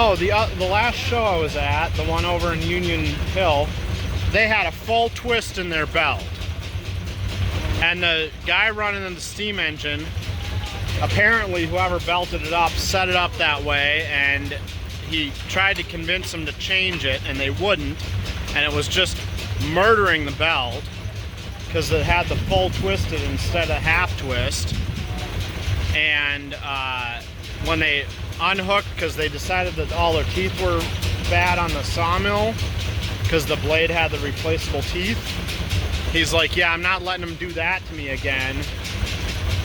No, the last show I was at, the one over in Union Hill, they had a full twist in their belt. And the guy running the steam engine, apparently whoever belted it up set it up that way, and he tried to convince them to change it, and they wouldn't, and it was just murdering the belt because it had the full twisted instead of half twist. And when they unhooked, because they decided that all their teeth were bad on the sawmill because the blade had the replaceable teeth, he's like, yeah, I'm not letting them do that to me again,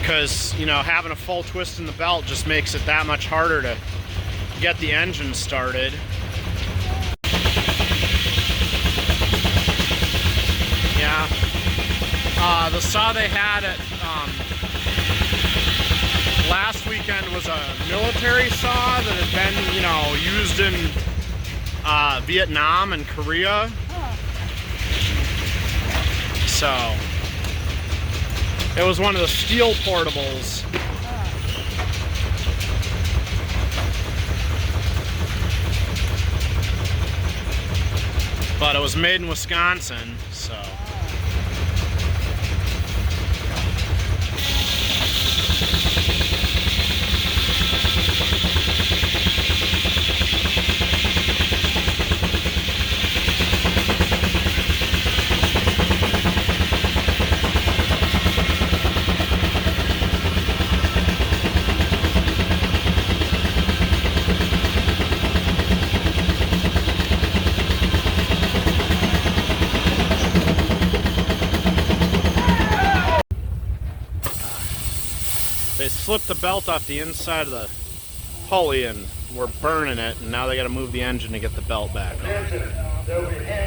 because, you know, having a full twist in the belt just makes it that much harder to get the engine started. Yeah. The saw they had at last weekend was a military saw that had been, you know, used in Vietnam and Korea. So it was one of the steel portables. But it was made in Wisconsin, so. They slipped the belt off the inside of the pulley and were burning it, and now they got to move the engine to get the belt back on.